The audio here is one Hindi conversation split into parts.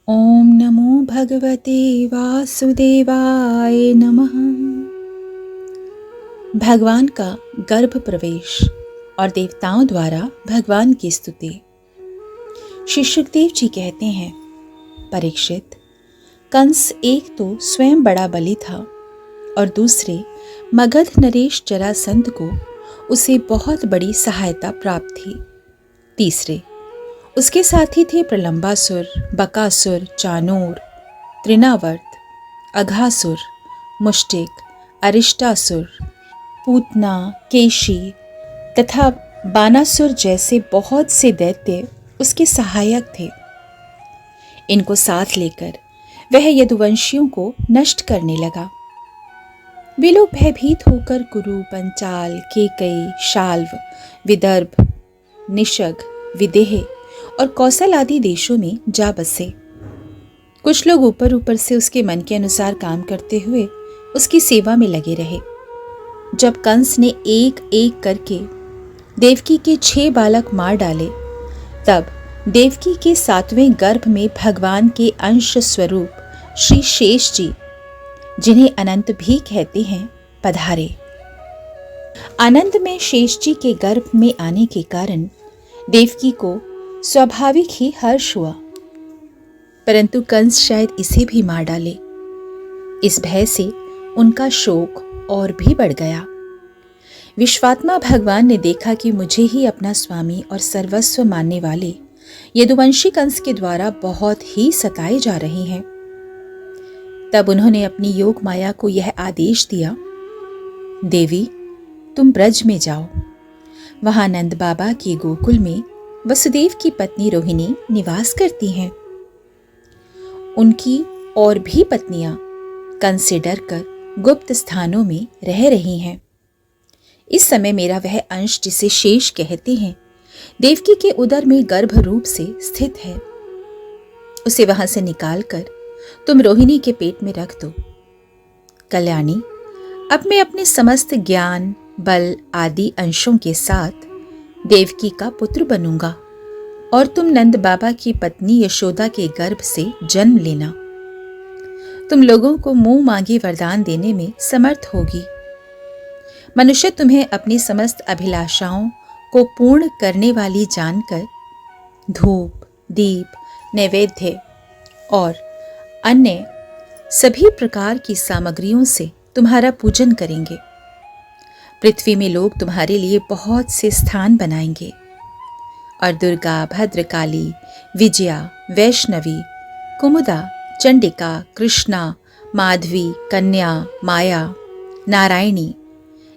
ओम नमो भगवते वासुदेवाय नमः। भगवान का गर्भ प्रवेश और देवताओं द्वारा भगवान की स्तुति। श्री सुखदेव जी कहते हैं, परीक्षित, कंस एक तो स्वयं बड़ा बली था और दूसरे मगध नरेश जरासंध को उसे बहुत बड़ी सहायता प्राप्त थी। तीसरे उसके साथी थे प्रलंबासुर, बकासुर, चाणूर, तृणावर्त, अघासुर, मुष्टिक, अरिष्टासुर, पूतना, केशी तथा बानासुर जैसे बहुत से दैत्य उसके सहायक थे। इनको साथ लेकर वह यदुवंशियों को नष्ट करने लगा। वे लोग भयभीत होकर कुरु, पंचाल, केकई, शाल्व, विदर्भ, निषग, विदेह और कौशल आदि देशों में जा बसे। कुछ लोग ऊपर ऊपर से उसके मन के अनुसार काम करते हुए उसकी सेवा में लगे रहे। जब कंस ने एक एक करके देवकी के 6 बालक मार डाले, तब देवकी के 7वें गर्भ में भगवान के अंश स्वरूप श्री शेष जी, जिन्हें अनंत भी कहते हैं, पधारे। आनंद में शेष जी के गर्भ में आने के कारण देवकी को स्वाभाविक ही हर्ष हुआ, परंतु कंस शायद इसे भी मार डाले। इस भय से उनका शोक और भी बढ़ गया। विश्वात्मा भगवान ने देखा कि मुझे ही अपना स्वामी और सर्वस्व मानने वाले यदुवंशी कंस के द्वारा बहुत ही सताए जा रहे हैं। तब उन्होंने अपनी योग माया को यह आदेश दिया, देवी, तुम ब्रज में जाओ। वहां नंद बाबा के गोकुल में वसुदेव की पत्नी रोहिणी निवास करती हैं। उनकी और भी पत्नियां कंस से डरकर गुप्त स्थानों में रह रही हैं। इस समय मेरा वह अंश, जिसे शेष कहते हैं, देवकी के उदर में गर्भ रूप से स्थित है। उसे वहां से निकालकर तुम रोहिणी के पेट में रख दो। कल्याणी, अब मैं अपने समस्त ज्ञान, बल आदि अंशों के साथ देवकी का पुत्र बनूंगा और तुम नंद बाबा की पत्नी यशोदा के गर्भ से जन्म लेना। तुम लोगों को मुंह मांगे वरदान देने में समर्थ होगी। मनुष्य तुम्हें अपनी समस्त अभिलाषाओं को पूर्ण करने वाली जानकर धूप, दीप, नैवेद्य और अन्य सभी प्रकार की सामग्रियों से तुम्हारा पूजन करेंगे। पृथ्वी में लोग तुम्हारे लिए बहुत से स्थान बनाएंगे और दुर्गा, भद्रकाली, विजया, वैष्णवी, कुमुदा, चंडिका, कृष्णा, माधवी, कन्या, माया, नारायणी,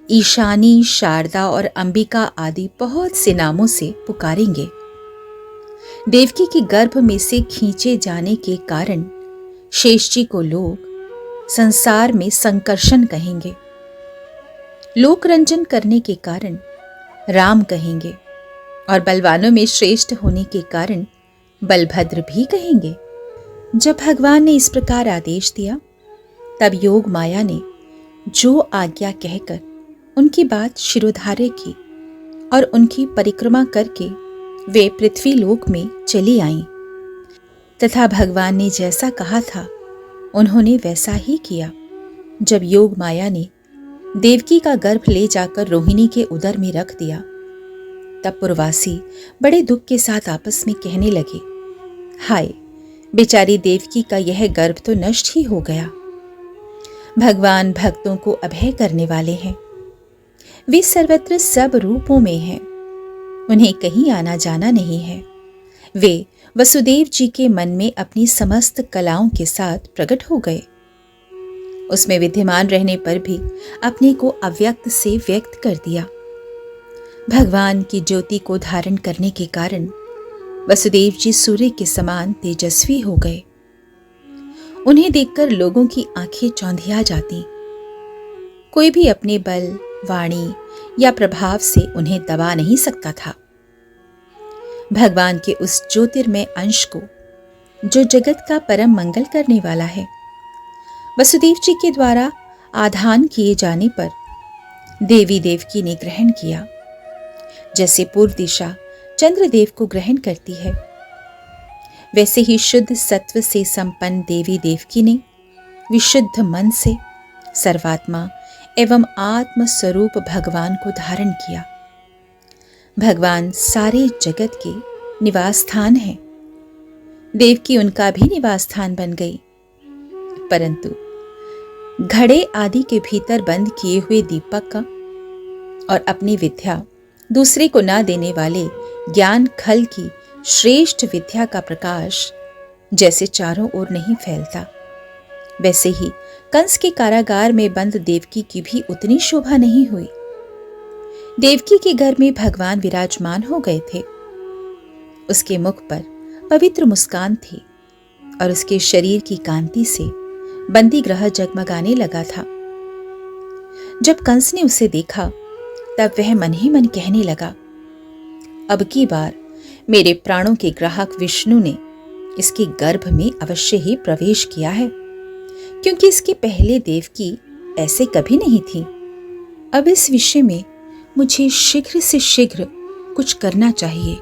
ईशानी, शारदा और अंबिका आदि बहुत से नामों से पुकारेंगे। देवकी के गर्भ में से खींचे जाने के कारण शेष जी को लोग संसार में संकर्षण कहेंगे। लोक रंजन करने के कारण राम कहेंगे और बलवानों में श्रेष्ठ होने के कारण बलभद्र भी कहेंगे। जब भगवान ने इस प्रकार आदेश दिया, तब योग माया ने जो आज्ञा कहकर उनकी बात शिरोधार्य की और उनकी परिक्रमा करके वे पृथ्वी लोक में चली आईं। तथा भगवान ने जैसा कहा था उन्होंने वैसा ही किया। जब योग माया ने देवकी का गर्भ ले जाकर रोहिणी के उदर में रख दिया, तब पुरवासी बड़े दुख के साथ आपस में कहने लगे, हाय, बेचारी देवकी का यह गर्भ तो नष्ट ही हो गया। भगवान भक्तों को अभय करने वाले हैं। वे सर्वत्र सब रूपों में हैं। उन्हें कहीं आना जाना नहीं है। वे वसुदेव जी के मन में अपनी समस्त कलाओं के साथ प्रकट हो गए। उसमें विद्यमान रहने पर भी अपने को अव्यक्त से व्यक्त कर दिया। भगवान की ज्योति को धारण करने के कारण वसुदेव जी सूर्य के समान तेजस्वी हो गए। उन्हें देखकर लोगों की आंखें चौंधिया जाती। कोई भी अपने बल, वाणी या प्रभाव से उन्हें दबा नहीं सकता था। भगवान के उस ज्योतिर्मय अंश को, जो जगत का परम मंगल करने वाला है, वसुदेव जी के द्वारा आधान किए जाने पर देवी देवकी ने ग्रहण किया। जैसे पूर्व दिशा चंद्रदेव को ग्रहण करती है, वैसे ही शुद्ध सत्व से संपन्न देवी देवकी ने विशुद्ध मन से सर्वात्मा एवं आत्म स्वरूप भगवान को धारण किया। भगवान सारे जगत के निवास स्थान है। देवकी उनका भी निवास स्थान बन गई, परंतु घड़े आदि के भीतर बंद किए हुए दीपक का और अपनी विद्या दूसरे को न देने वाले ज्ञान खल की श्रेष्ठ विद्या का प्रकाश जैसे चारों ओर नहीं फैलता, वैसे ही कंस के कारागार में बंद देवकी की भी उतनी शोभा नहीं हुई। देवकी के घर में भगवान विराजमान हो गए थे। उसके मुख पर पवित्र मुस्कान थी और उसके शरीर की कांति से बंदी ग्रह जगमगाने लगा था। जब कंस ने उसे देखा तब वह मन ही मन कहने लगा, अब की बार मेरे प्राणों के ग्राहक विष्णु ने इसके गर्भ में अवश्य ही प्रवेश किया है, क्योंकि इसके पहले देवकी ऐसे कभी नहीं थी। अब इस विषय में मुझे शीघ्र से शीघ्र कुछ करना चाहिए।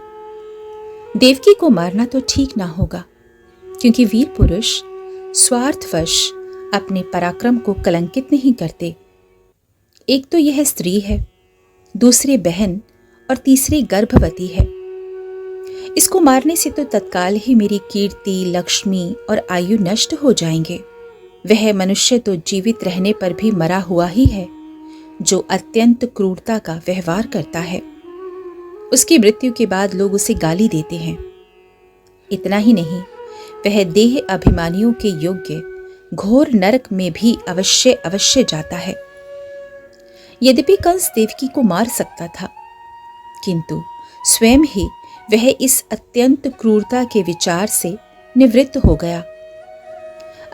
देवकी को मारना तो ठीक ना होगा, क्योंकि वीर पुरुष स्वार्थवश अपने पराक्रम को कलंकित नहीं करते। एक तो यह स्त्री है, दूसरे बहन और तीसरी गर्भवती है। इसको मारने से तो तत्काल ही मेरी कीर्ति, लक्ष्मी और आयु नष्ट हो जाएंगे। वह मनुष्य तो जीवित रहने पर भी मरा हुआ ही है, जो अत्यंत क्रूरता का व्यवहार करता है। उसकी मृत्यु के बाद लोग उसे गाली देते हैं। इतना ही नहीं, वह देह अभिमानियों के योग्य घोर नरक में भी अवश्य अवश्य जाता है। यद्यपि कंस देवकी को मार सकता था, किंतु स्वयं ही वह इस अत्यंत क्रूरता के विचार से निवृत्त हो गया।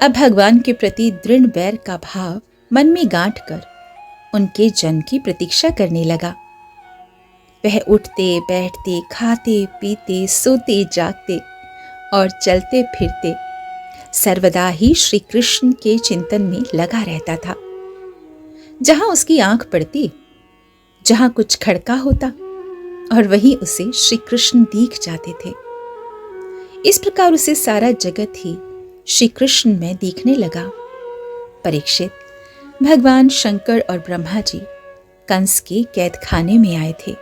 अब भगवान के प्रति दृढ़ बैर का भाव मन में गांठकर उनके जन्म की प्रतीक्षा करने लगा। वह उठते बैठते, खाते पीते, सोते जागते और चलते फिरते सर्वदा ही श्री कृष्ण के चिंतन में लगा रहता था। जहां उसकी आंख पड़ती, जहां कुछ खड़का होता, और वहीं उसे श्री कृष्ण दिख जाते थे। इस प्रकार उसे सारा जगत ही श्री कृष्ण में दिखने लगा। परीक्षित, भगवान शंकर और ब्रह्मा जी कंस के कैद खाने में आए थे।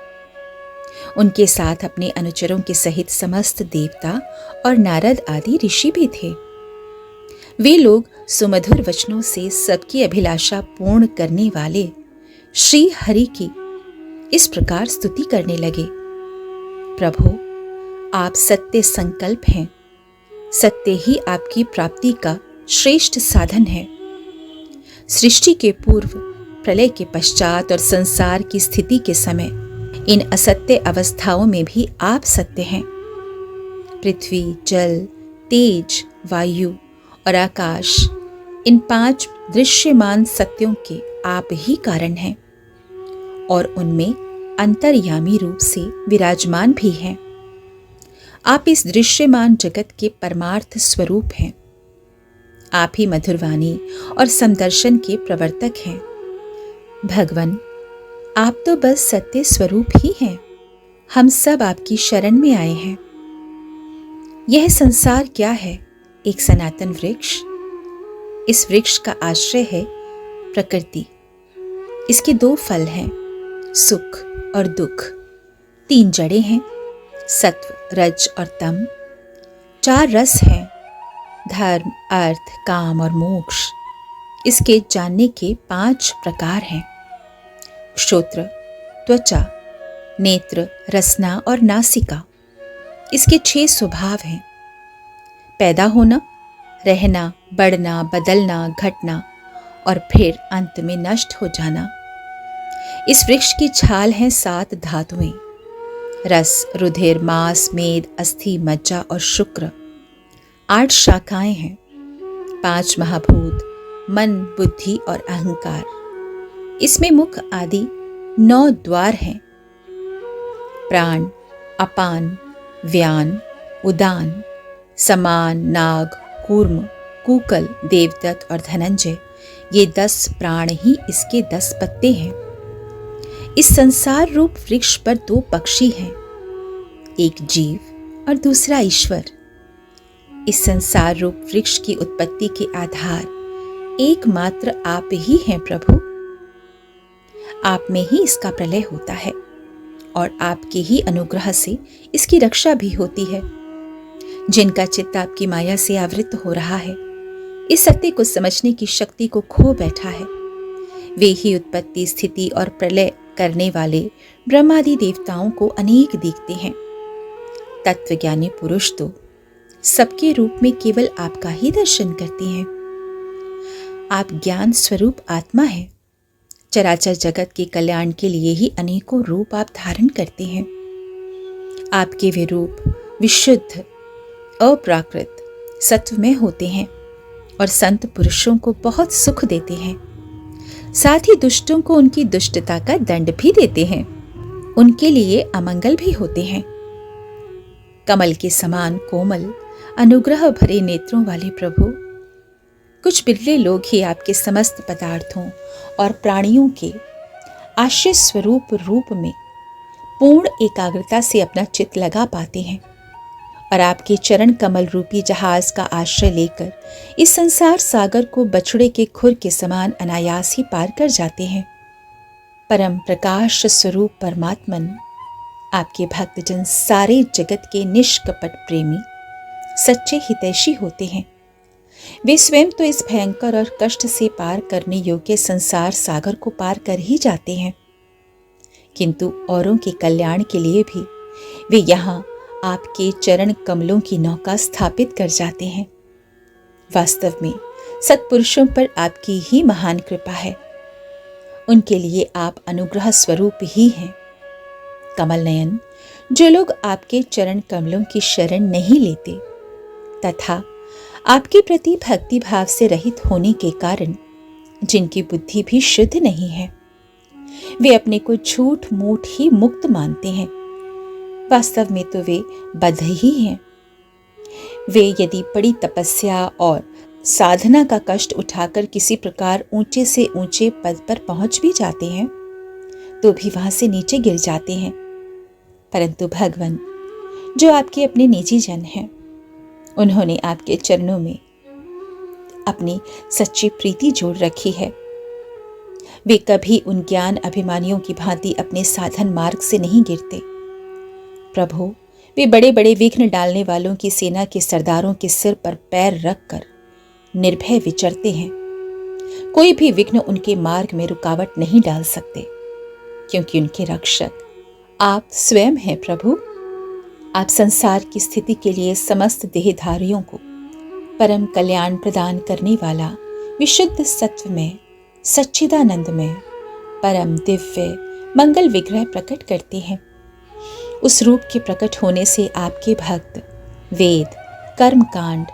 उनके साथ अपने अनुचरों के सहित समस्त देवता और नारद आदि ऋषि भी थे। वे लोग सुमधुर वचनों से सबकी अभिलाषा पूर्ण करने वाले श्री हरि की इस प्रकार स्तुति करने लगे, प्रभु, आप सत्य संकल्प हैं। सत्य ही आपकी प्राप्ति का श्रेष्ठ साधन है। सृष्टि के पूर्व, प्रलय के पश्चात और संसार की स्थिति के समय इन असत्य अवस्थाओं में भी आप सत्य हैं। पृथ्वी, जल, तेज, वायु और आकाश, इन 5 दृश्यमान सत्यों के आप ही कारण हैं और उनमें अंतर्यामी रूप से विराजमान भी हैं। आप इस दृश्यमान जगत के परमार्थ स्वरूप हैं। आप ही मधुरवाणी और समदर्शन के प्रवर्तक हैं। भगवान, आप तो बस सत्य स्वरूप ही हैं। हम सब आपकी शरण में आए हैं। यह संसार क्या है? एक सनातन वृक्ष। इस वृक्ष का आश्रय है प्रकृति। इसके 2 फल हैं, सुख और दुख। 3 जड़ें हैं, सत्व, रज और तम। 4 रस हैं, धर्म, अर्थ, काम और मोक्ष। इसके जानने के 5 प्रकार हैं, श्रोत्र, त्वचा, नेत्र, रसना और नासिका। इसके 6 स्वभाव हैं, पैदा होना, रहना, बढ़ना, बदलना, घटना और फिर अंत में नष्ट हो जाना। इस वृक्ष की छाल हैं 7 धातुएं, रस, रुधिर, मांस, मेद, अस्थि, मज्जा और शुक्र। 8 शाखाएं हैं, 5 महाभूत, मन, बुद्धि और अहंकार। इसमें मुख आदि 9 द्वार हैं, प्राण, अपान, व्यान, उदान, समान, नाग, कूर्म, कूकल, देवदत्त और धनंजय। ये 10 प्राण ही इसके 10 पत्ते हैं। इस संसार रूप वृक्ष पर 2 पक्षी हैं, एक जीव और दूसरा ईश्वर। इस संसार रूप वृक्ष की उत्पत्ति के आधार एकमात्र आप ही हैं प्रभु। आप में ही इसका प्रलय होता है और आपके ही अनुग्रह से इसकी रक्षा भी होती है। जिनका चित्त आपकी माया से आवृत हो रहा है, इस सत्य को समझने की शक्ति को खो बैठा है, वे ही उत्पत्ति, स्थिति और प्रलय करने वाले ब्रह्मादि देवताओं को अनेक देखते हैं। तत्वज्ञानी पुरुष तो सबके रूप में केवल आपका ही दर्शन करते हैं। आप ज्ञान स्वरूप आत्मा है। चराचर जगत के कल्याण के लिए ही अनेकों रूप आप धारण करते हैं। आपके वे रूप विशुद्ध, अप्राकृत, सत्वमय होते हैं और संत पुरुषों को बहुत सुख देते हैं। साथ ही दुष्टों को उनकी दुष्टता का दंड भी देते हैं, उनके लिए अमंगल भी होते हैं। कमल के समान कोमल, अनुग्रह भरे नेत्रों वाले प्रभु, कुछ बिरले लोग ही आपके समस्त पदार्थों और प्राणियों के आश्रय स्वरूप रूप में पूर्ण एकाग्रता से अपना चित्त लगा पाते हैं और आपके चरण कमल रूपी जहाज का आश्रय लेकर इस संसार सागर को बछड़े के खुर के समान अनायास ही पार कर जाते हैं। परम प्रकाश स्वरूप परमात्मन, आपके भक्तजन सारे जगत के निष्कपट प्रेमी, सच्चे हितैषी होते हैं। वे स्वयं तो इस भयंकर और कष्ट से पार करने योग्य संसार सागर को पार कर ही जाते हैं, किंतु औरों के कल्याण के लिए भी वे यहाँ आपके चरण कमलों की नौका स्थापित कर जाते हैं। वास्तव में सत्पुरुषों पर आपकी ही महान कृपा है। उनके लिए आप अनुग्रह स्वरूप ही हैं। कमल नयन, जो लोग आपके चरण कमलों की शरण नहीं लेते तथा आपके प्रति भक्ति भाव से रहित होने के कारण जिनकी बुद्धि भी शुद्ध नहीं है, वे अपने को झूठ मूठ ही मुक्त मानते हैं। वास्तव में तो वे बद्ध ही हैं। वे यदि बड़ी तपस्या और साधना का कष्ट उठाकर किसी प्रकार ऊंचे से ऊंचे पद पर पहुंच भी जाते हैं तो भी वहां से नीचे गिर जाते हैं। परंतु भगवान, जो आपके अपने निजी जन हैं, उन्होंने आपके चरणों में अपनी सच्ची प्रीति जोड़ रखी है। वे कभी उन ज्ञान अभिमानियों की भांति अपने साधन मार्ग से नहीं गिरते। प्रभु, वे बड़े बड़े विघ्न डालने वालों की सेना के सरदारों के सिर पर पैर रखकर निर्भय विचरते हैं। कोई भी विघ्न उनके मार्ग में रुकावट नहीं डाल सकते, क्योंकि उनके रक्षक आप स्वयं हैं। प्रभु, आप संसार की स्थिति के लिए समस्त देहधारियों को परम कल्याण प्रदान करने वाला विशुद्ध सत्व में, सच्चिदानंद में परम दिव्य मंगल विग्रह प्रकट करते हैं। उस रूप के प्रकट होने से आपके भक्त वेद, कर्मकांड,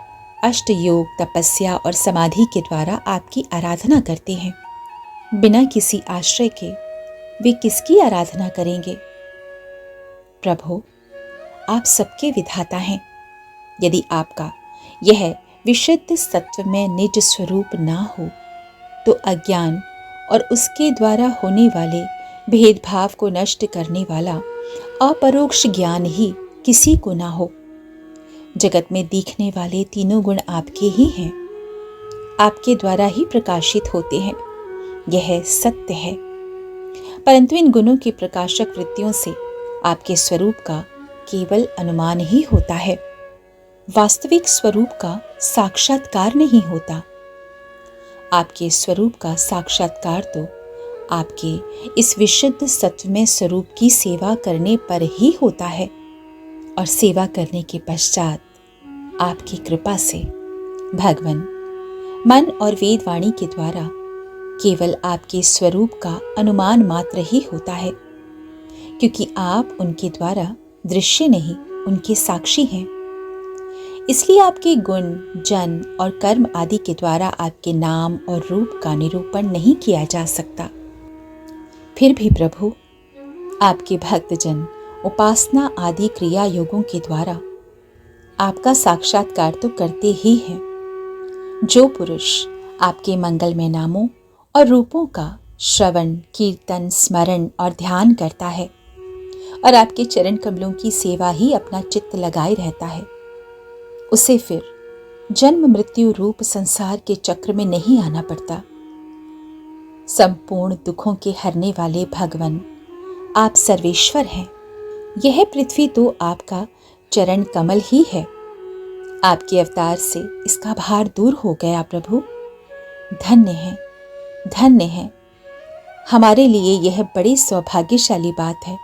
अष्ट योग, तपस्या और समाधि के द्वारा आपकी आराधना करते हैं। बिना किसी आश्रय के वे किसकी आराधना करेंगे? प्रभु, आप सबके विधाता हैं। यदि आपका यह विशुद्ध सत्व में निज स्वरूप ना हो तो अज्ञान और उसके द्वारा होने वाले भेदभाव को नष्ट करने वाला अपरोक्ष ज्ञान ही किसी को ना हो। जगत में दिखने वाले तीनों गुण आपके ही हैं, आपके द्वारा ही प्रकाशित होते हैं, यह सत्य है। परंतु इन गुणों की प्रकाशक वृत्तियों से आपके स्वरूप का केवल अनुमान ही होता है, वास्तविक स्वरूप का साक्षात्कार नहीं होता। आपके स्वरूप का साक्षात्कार तो आपके इस विशुद्ध सत्वमय स्वरूप की सेवा करने पर ही होता है, और सेवा करने के पश्चात आपकी कृपा से भगवान मन और वेद वाणी के द्वारा केवल आपके स्वरूप का अनुमान मात्र ही होता है, क्योंकि आप उनके द्वारा दृश्य नहीं, उनके साक्षी हैं। इसलिए आपके गुण, जन और कर्म आदि के द्वारा आपके नाम और रूप का निरूपण नहीं किया जा सकता। फिर भी प्रभु, आपके भक्तजन उपासना आदि क्रिया योगों के द्वारा आपका साक्षात्कार तो करते ही हैं। जो पुरुष आपके मंगलमय नामों और रूपों का श्रवण, कीर्तन, स्मरण और ध्यान करता है और आपके चरण कमलों की सेवा ही अपना चित्त लगाए रहता है, उसे फिर जन्म मृत्यु रूप संसार के चक्र में नहीं आना पड़ता। संपूर्ण दुखों के हरने वाले भगवान आप सर्वेश्वर हैं। यह पृथ्वी तो आपका चरण कमल ही है। आपके अवतार से इसका भार दूर हो गया प्रभु। धन्य है, धन्य है। हमारे लिए यह बड़ी सौभाग्यशाली बात है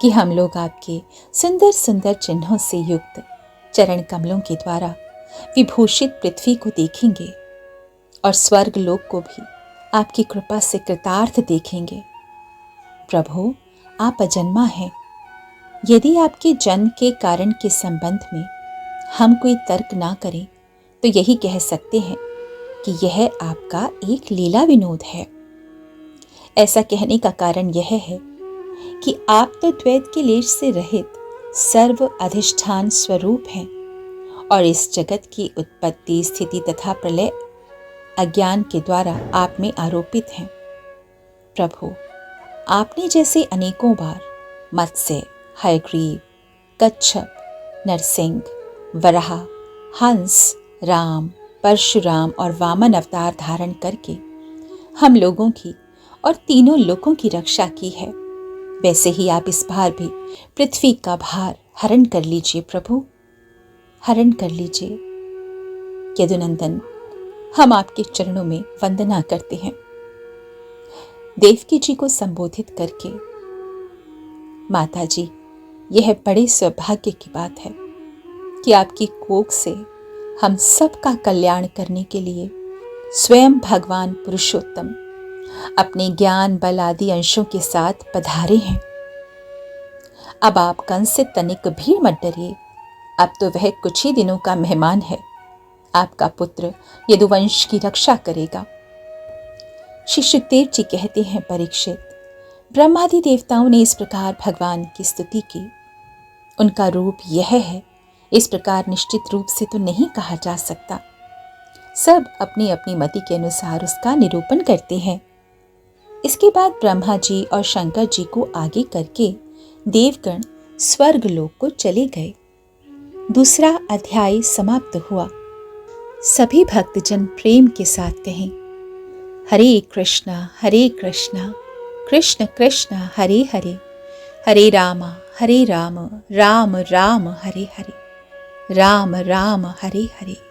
कि हम लोग आपके सुंदर सुंदर चिन्हों से युक्त चरण कमलों के द्वारा विभूषित पृथ्वी को देखेंगे और स्वर्ग लोक को भी आपकी कृपा से कृतार्थ देखेंगे। प्रभु, आप अजन्मा हैं। यदि आपके जन्म के कारण के संबंध में हम कोई तर्क ना करें तो यही कह सकते हैं कि यह आपका एक लीला विनोद है। ऐसा कहने का कारण यह है कि आप तो द्वैत के लेश से रहित सर्व अधिष्ठान स्वरूप हैं और इस जगत की उत्पत्ति, स्थिति तथा प्रलय अज्ञान के द्वारा आप में आरोपित हैं। प्रभु, आपने जैसे अनेकों बार मत्स्य, हयग्रीव, कच्छप, नरसिंह, वराह, हंस, राम, परशुराम और वामन अवतार धारण करके हम लोगों की और तीनों लोकों की रक्षा की है, वैसे ही आप इस बार भी पृथ्वी का भार हरण कर लीजिए प्रभु, हरण कर लीजिए। यदुनंदन, हम आपके चरणों में वंदना करते हैं। देवकी जी को संबोधित करके, माता जी, यह बड़े सौभाग्य की बात है कि आपकी कोख से हम सबका कल्याण करने के लिए स्वयं भगवान पुरुषोत्तम अपने ज्ञान बल आदि अंशों के साथ पधारे हैं। अब आप कंस से तनिक भी मत डरिए। अब तो वह कुछ ही दिनों का मेहमान है। आपका पुत्र यदुवंश की रक्षा करेगा। श्री सुखदेव जी कहते हैं, परीक्षित, ब्रह्मादि देवताओं ने इस प्रकार भगवान की स्तुति की। उनका रूप यह है, इस प्रकार निश्चित रूप से तो नहीं कहा जा सकता। सब अपनी अपनी मति के अनुसार उसका निरूपण करते हैं। इसके बाद ब्रह्मा जी और शंकर जी को आगे करके देवगण स्वर्ग लोक को चले गए। दूसरा अध्याय समाप्त हुआ। सभी भक्तजन प्रेम के साथ कहें, हरे कृष्णा कृष्ण कृष्ण हरे हरे, हरे राम राम राम हरे हरे, राम राम हरे हरे।